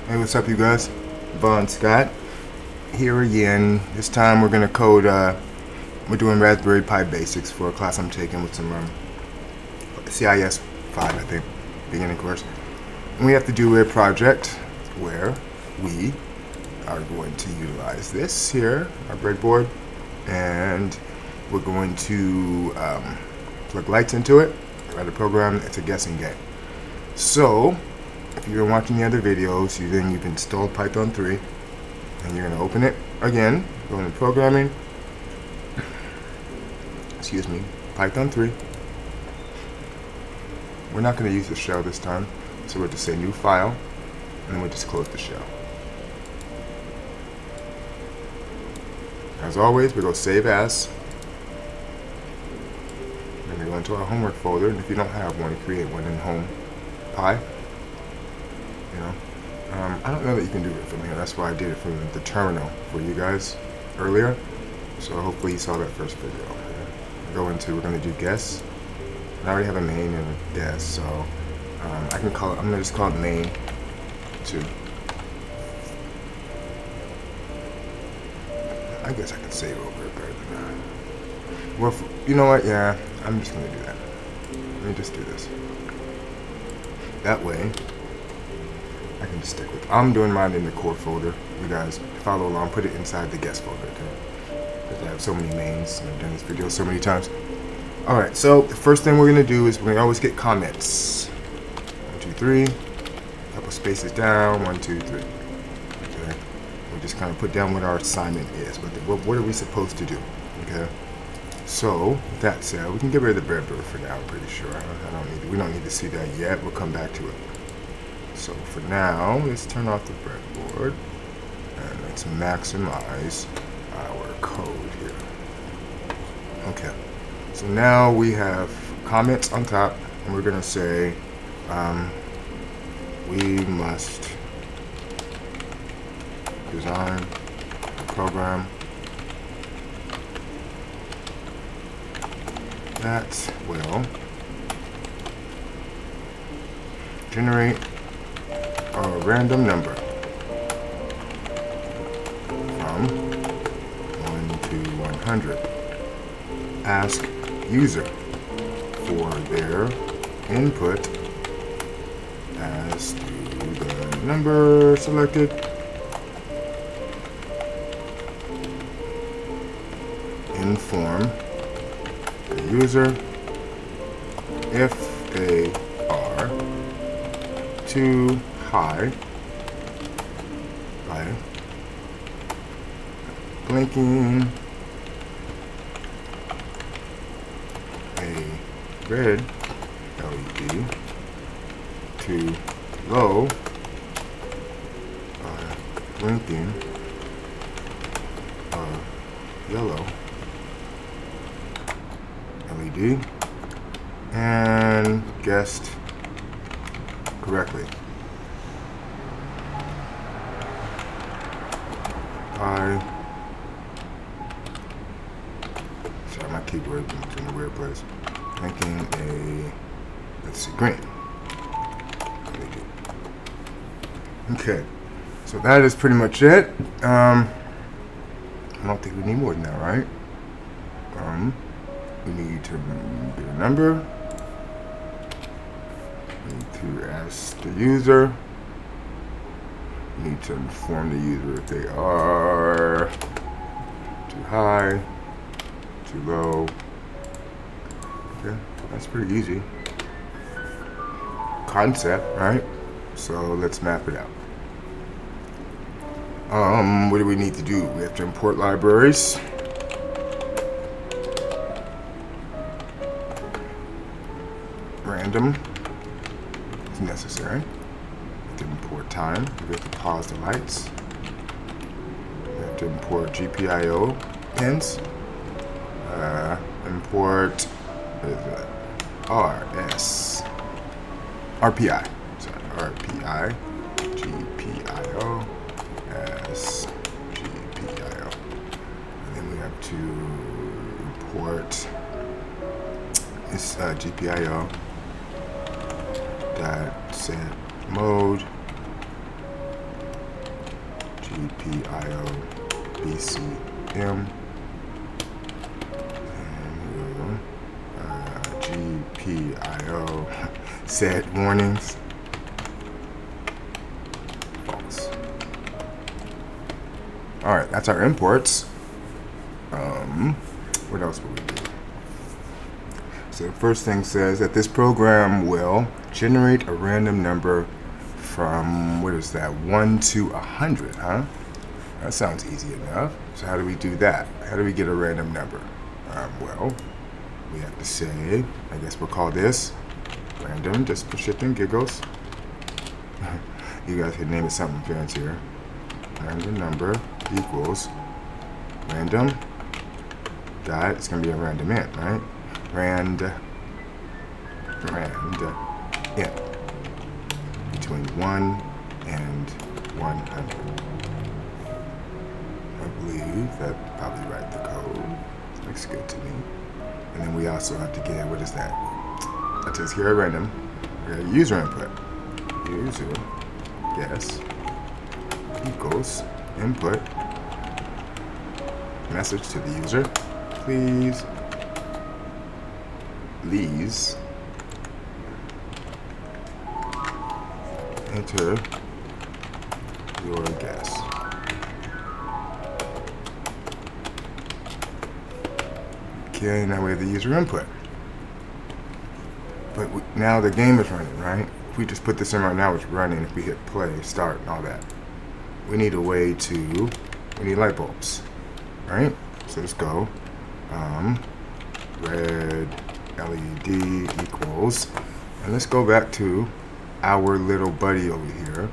Hey, what's up, you guys? Vaughn Scott here again. This time we're gonna code. We're doing Raspberry Pi Basics for a class I'm taking with some CIS 5, I think, beginning course. And we have to do a project where we are going to utilize this here, our breadboard, and we're going to plug lights into it, write a program. It's a guessing game. So, if you've been watching the other videos, then you've installed Python 3, and you're going to open it again, go into programming, excuse me, Python 3. We're not going to use the shell this time, so we'll just say new file, and then we'll just close the shell. As always, we go save as, and we go into our homework folder, and if you don't have one, create one in Home Pi. You know, I don't know that you can do it from here. That's why I did it from the terminal for you guys earlier. So hopefully you saw that first video. We're going to do guess. I already have a main and a guess, so I can call it. I'm gonna just call it main 2. I guess I can save over it better than that. Well, you know what? Yeah, I'm just gonna do that. Let me just do this. That way, I can just stick with. I'm doing mine in the core folder. You guys follow along. Put it inside the guest folder, okay? Because I have so many mains, and I've done this video so many times. All right. So the first thing we're gonna do is we're gonna always get comments. 1, 2, 3. Couple spaces down. 1, 2, 3. Okay. We just kind of put down what our assignment is. What are we supposed to do? Okay. So with that said, we can get rid of the breadboard for now. I'm pretty sure. We don't need to see that yet. We'll come back to it. So for now, let's turn off the breadboard and let's maximize our code here. Okay. So now we have comments on top, and we're gonna say we must design a program that will generate a random number from 1 to 100. Ask user for their input as to the number selected. Inform the user if they are too high by blinking a red LED, too low by blinking a yellow LED, and guessed correctly. Sorry, my keyboard is in a weird place. Making a, let's see, green. Okay, so that is pretty much it. I don't think we need more than that, right? We need to get a number. We need to ask the user. We need to inform the user if they are too high, too low. Okay, that's pretty easy concept, right? So let's map it out. What do we need to do? We have to import libraries. Random is necessary. We have to import time. We have to pause the lights. We have to import GPIO pins. Import RPI. Sorry, RPI, GPIO, as GPIO. And then we have to import this GPIO dot set mode GPIO BCM, and GPIO set warnings false. All right, that's our imports. What else will we do? So the first thing says that this program will generate a random number from, what is that, 1 to 100, huh? That sounds easy enough. So how do we do that? How do we get a random number? Well, we have to say, I guess we'll call this random, just for shits and giggles. You guys can name it something fancier. Random number equals random dot, it's going to be a random int, right? Rand int between 1 and 100. I believe that probably write the code. Looks good to me. And then we also have to get, what is that? That takes care of random. We got user input. User guess equals input message to the user. Please enter your guess. Okay, now we have the user input. But now the game is running, right? If we just put this in right now, it's running. If we hit play, start, and all that, we need a way to, we need light bulbs, right? So let's go. Red LED equals, and let's go back to our little buddy over here.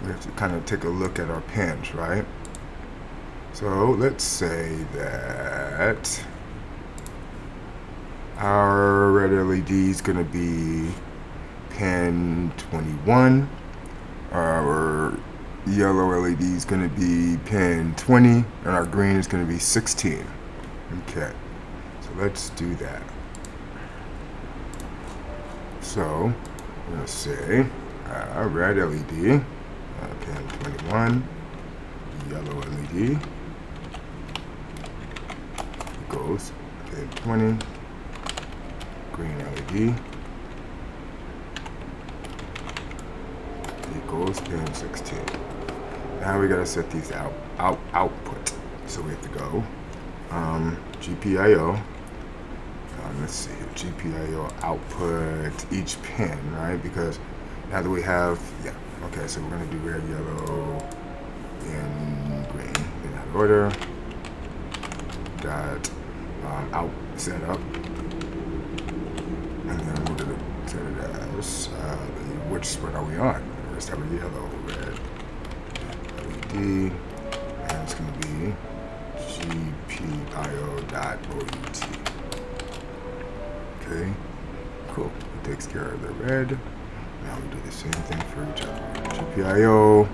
We have to kind of take a look at our pins, right? So let's say that our red LED is going to be pin 21. Our yellow LED is going to be pin 20, and our green is going to be 16. Okay, so let's do that. So we're going to say red LED, pin 21, yellow LED equals pin 20, green LED equals pin 16. Now we gotta set these output. So we have to go GPIO. Let's see, GPIO output each pin, right? Because now that we have, yeah, okay, so we're gonna do red, yellow, and green in that order. Got out set up, and then we're gonna set it as which spread are we on? Let's have a yellow, red, LED, and it's gonna be GPIO.out. Okay, cool. It takes care of the red. Now we do the same thing for each other. GPIO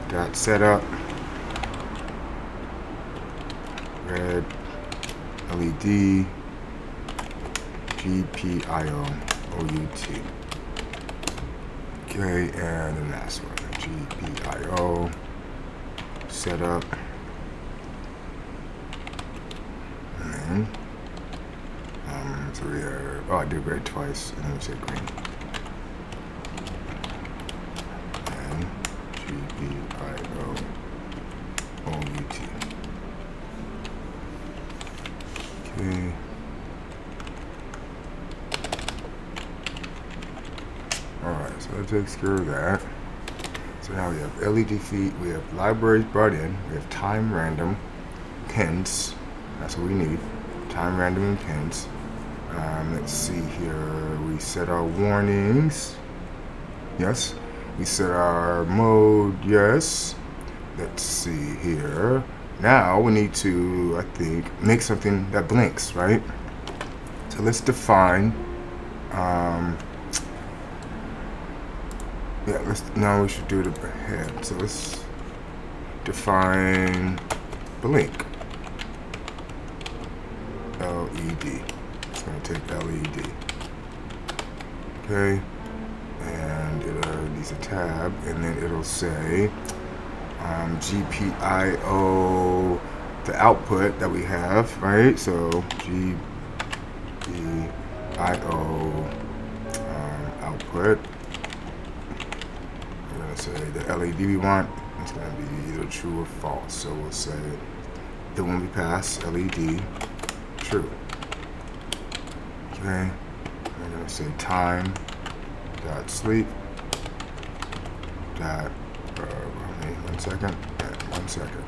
dot setup red LED GPIO OUT. Okay, and the last one, GPIO setup, and then so we are, oh, I did red twice, and then we said green. And GPIO OUT. Okay. Alright, so that takes care of that. So now we have LED feet, we have libraries brought in, we have time random pins. That's what we need. Time random and pins. Let's see here. We set our warnings. Yes. We set our mode. Yes. Let's see here. Now we need to, I think, make something that blinks, right? So let's define. Yeah. Now we should do it ahead. So let's define blink. LED. It's going to take LED. Okay, and it needs a tab, and then it'll say GPIO, the output that we have, right? So GPIO output. We're gonna say the LED we want is gonna be either true or false. So we'll say the one we pass, LED, true. Okay. We're gonna say time dot sleep dot 1 second. Yeah, 1 second.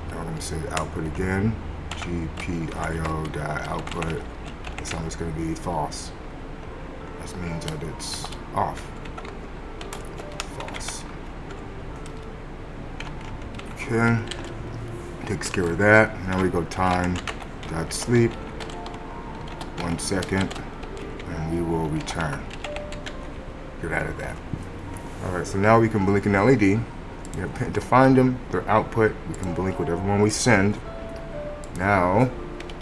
Now we're gonna say output again. GPIO dot output. This time it's gonna be false. This means that it's off. False. Okay. Takes care of that. Now we go time dot sleep. 1 second, and we will return. Get out of that. All right, so now we can blink an LED. To find them, their output, we can blink whatever one we send. Now,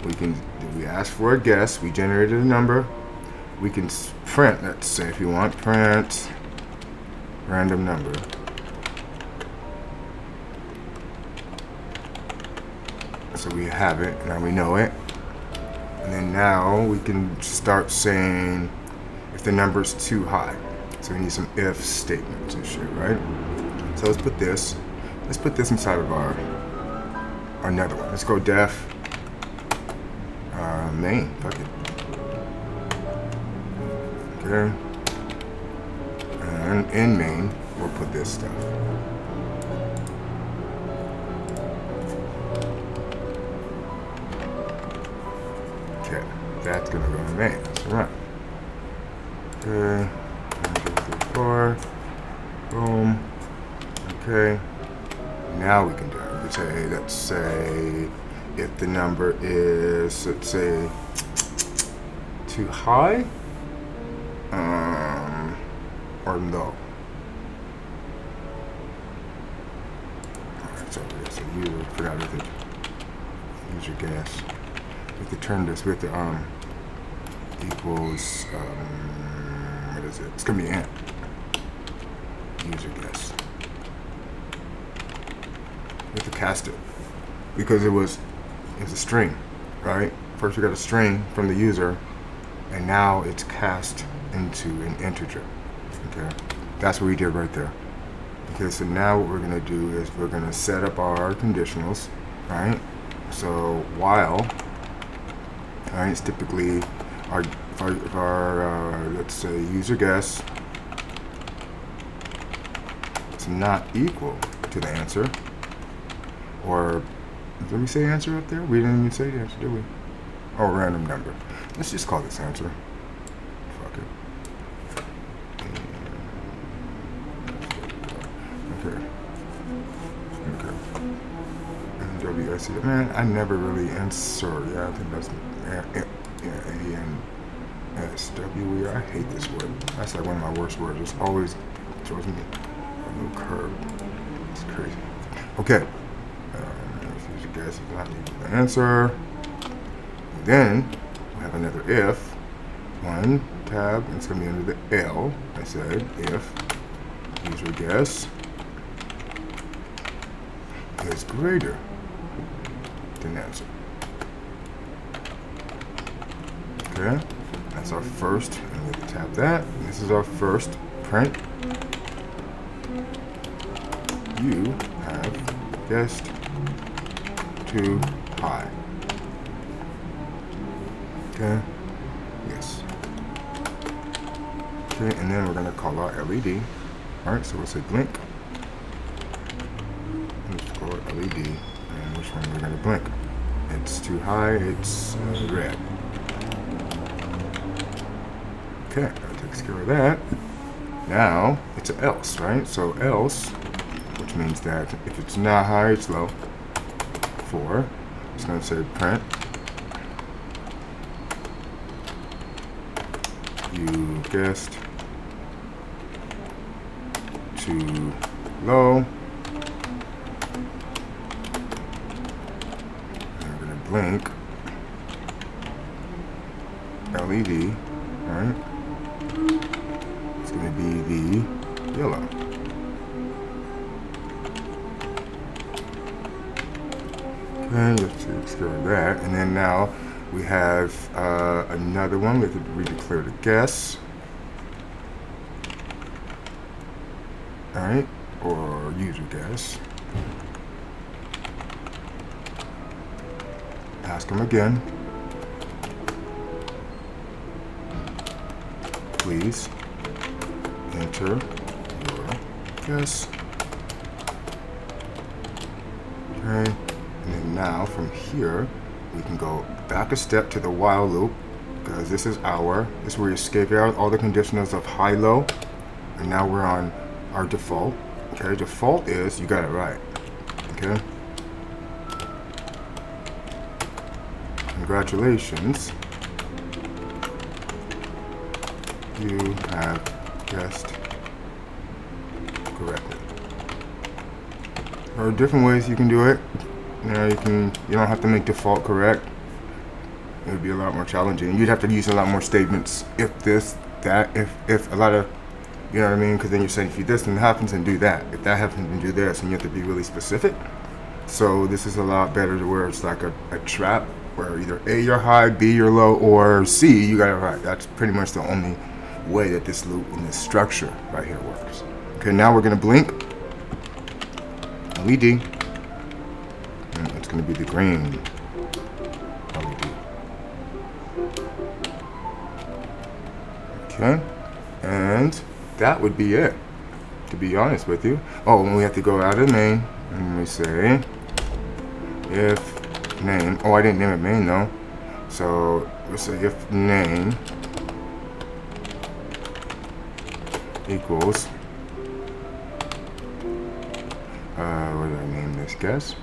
we ask for a guess, we generated a number. We can print, let's say if you want, print random number. So we have it, now we know it. And then now we can start saying if the number's too high. So we need some if statements and shit, right? So let's put this inside of our another one. Let's go def main. Fuck it. Okay. And in main, we'll put this stuff. Okay, that's gonna go in main. That's right. Okay. 1, 2, 3, 4. Boom. Okay. Now we can do it. We can say, let's say, if the number is, let's say, too high, or low. Alright, so you forgot to use your gas. We have to turn this with the equals what is it? It's gonna be amp. Use your gas. We have to cast it because it's a string, right? First we got a string from the user, and now it's cast into an integer. Okay, that's what we did right there. Okay, so now what we're gonna do is we're gonna set up our conditionals, right? So while, right, it's typically our let's say user guess is not equal to the answer, or did we say answer up there? We didn't even say the answer, did we? Oh, random number. Let's just call this answer. Fuck it. Okay. WSC. Man, I never really answer. Yeah, I think that's A-N-S-W-E. I hate this word. That's like one of my worst words. It always throws me a little curve. It's crazy. Okay. User guess is not equal to the answer. And then we have another if. One tab, and it's going to be under the L. I said if user guess is greater than answer. Okay, that's our first, and we tap that. This is our first print. You have guessed too high. Okay, yes. Okay, and then we're gonna call our LED. All right, so we'll say blink. Let's call it LED, and which one we're gonna blink? It's too high. It's red. Okay, that takes care of that. Now it's an else, right? So else, which means that if it's not high, it's low. 4. It's gonna say print. You guessed too low. And we're gonna blink LED, right? It's gonna be the yellow. Okay, let's take care of that. And then now we have another one. We have to redeclare the guess. Alright, or user guess. Ask them again. Please enter your guess. Okay, and then now from here we can go back a step to the while loop, because this is where you escape out all the conditionals of high-low, and now we're on our default. Okay, default is, you got it right. Okay, congratulations, you have guessed correctly. There are different ways you can do it. You know, you don't have to make default correct. It would be a lot more challenging. You'd have to use a lot more statements. If this, that, if a lot of, you know what I mean? Because then you're saying if this and happens, and do that. If that happens, and do this, and you have to be really specific. So this is a lot better to where it's like a trap, where either A, you're high, B, you're low, or C, you got it right. That's pretty much the only way that this loop and this structure right here works. Okay, now we're gonna blink. LED. And it's gonna be the green LED. Okay, and that would be it, to be honest with you. Oh, and we have to go out of main, and we say if name. Oh, I didn't name it main though. So we'll say if name equals, what did I name this guess?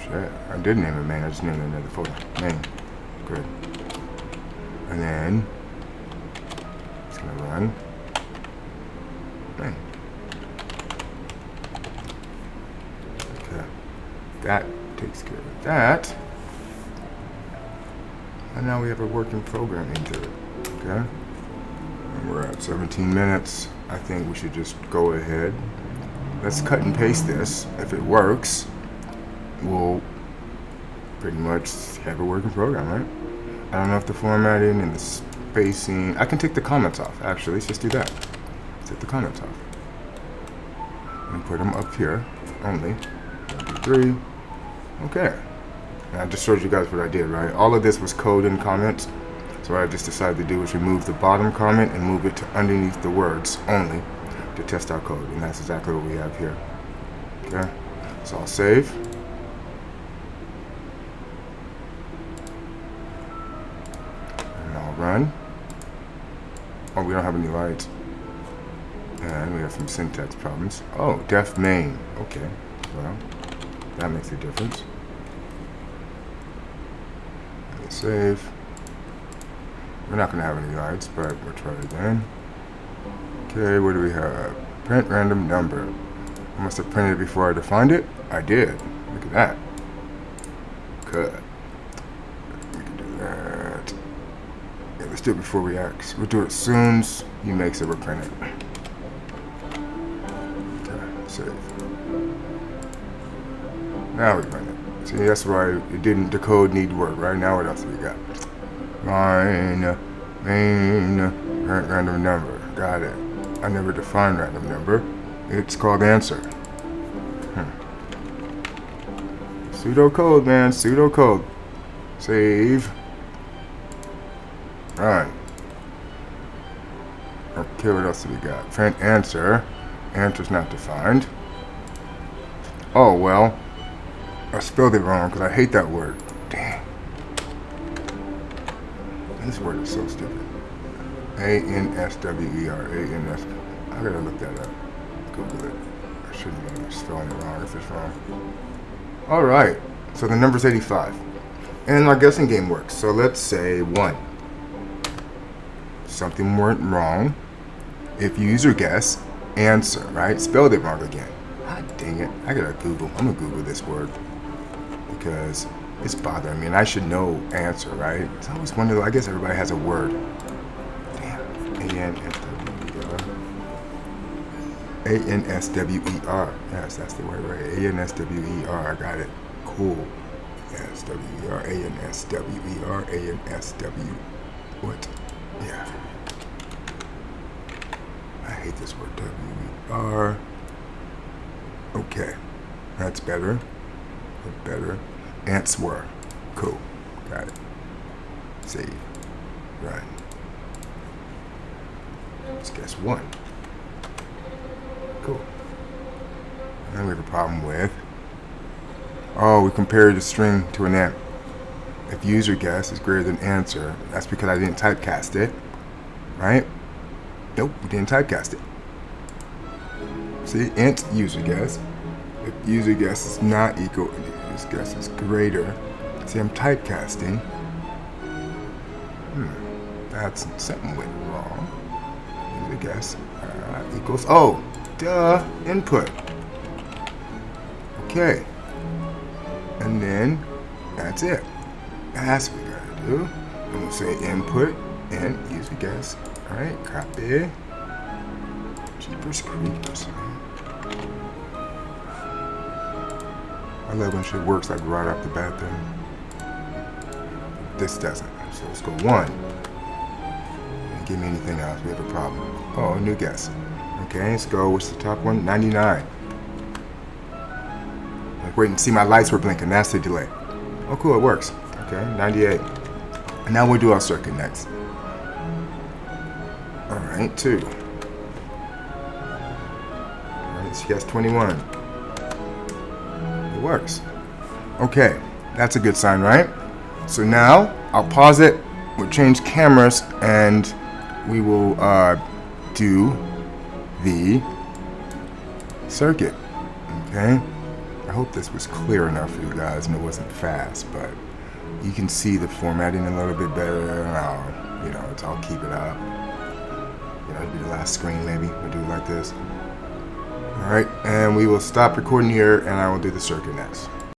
Shit, I did name it main, I just named it another folder. Main, good. And then it's gonna run main. Okay, that takes care of that. And now we have a working program into it, okay? And we're at 17 minutes. I think we should just go ahead. Let's cut and paste this. If it works, we'll pretty much have a working program, right? I don't know if the formatting and the spacing, I can take the comments off, actually. Let's just do that. Take the comments off. And put them up here, only. 1, 2, 3. Okay. And I just showed you guys what I did, right? All of this was code and comments. So what I just decided to do is remove the bottom comment and move it to underneath the words only to test our code. And that's exactly what we have here. Okay. So I'll save. And I'll run. Oh, we don't have any lights. And we have some syntax problems. Oh, def main. Okay. Well, that makes a difference. Save. We're not going to have any lights, but we'll try it again. Okay, what do we have? Print random number. I must have printed it before I defined it. I did. Look at that. Good. We can do that. Yeah, let's do it before we act. We'll do it as soon as he makes it, we'll print it. Okay, save. Now we print it. See, that's why it didn't, the code need work. Right now, what else do we got? Main, random number. Got it. I never defined random number. It's called answer. Pseudocode, man. Pseudocode. Save. Run. Okay, what else do we got? Print answer. Answer's not defined. Oh, well. I spelled it wrong because I hate that word. Damn. This word is so stupid. A-N-S-W-E-R. A-N-S. I gotta look that up. Google it. I shouldn't be spelling it wrong if it's wrong. Alright. So the number's 85. And our guessing game works. So let's say 1. Something went wrong. If user guess, answer, right? Spelled it wrong again. God dang it. I gotta Google. I'm gonna Google this word. Because it's bothering me, and I should know answer, right? It's always wondered. I guess everybody has a word. Damn. A-N-S-W-E-R. Yes, that's the word, right? A-N-S-W-E-R. I got it. Cool. S-W-E-R. A-N-S-W-E-R. A-N-S-W. What? Yeah. I hate this word. W-E-R. Okay. That's better. Better. Answer. Cool. Got it. Save. Run. Let's guess 1. Cool. And then we have a problem with, we compared the string to an int. If user guess is greater than answer, that's because I didn't typecast it, right? Nope, we didn't typecast it. See, int user guess. If user guess is not equal, user guess is greater. See, I'm typecasting. That's something went wrong. User guess equals, duh, input. Okay. And then that's it. That's what we gotta do. And we'll say input and user guess. Alright, copy. Jeepers creepers, man. I love when shit works like right off the bat then. This doesn't. So let's go 1. And give me anything else. We have a problem. Oh, new guess. Okay, let's go. What's the top one? 99. Like, wait and see, my lights were blinking. That's the delay. Oh, cool, it works. Okay, 98. And now we'll do our circuit next. Alright, 2. Alright, she gets 21. It works. Okay, that's a good sign, right? So now, I'll pause it. We'll change cameras, and we will do the circuit. Okay? I hope this was clear enough for you guys and it wasn't fast, but you can see the formatting a little bit better. I'll keep it up. It'll be the last screen maybe. We'll do it like this. Alright, and we will stop recording here and I will do the circuit next.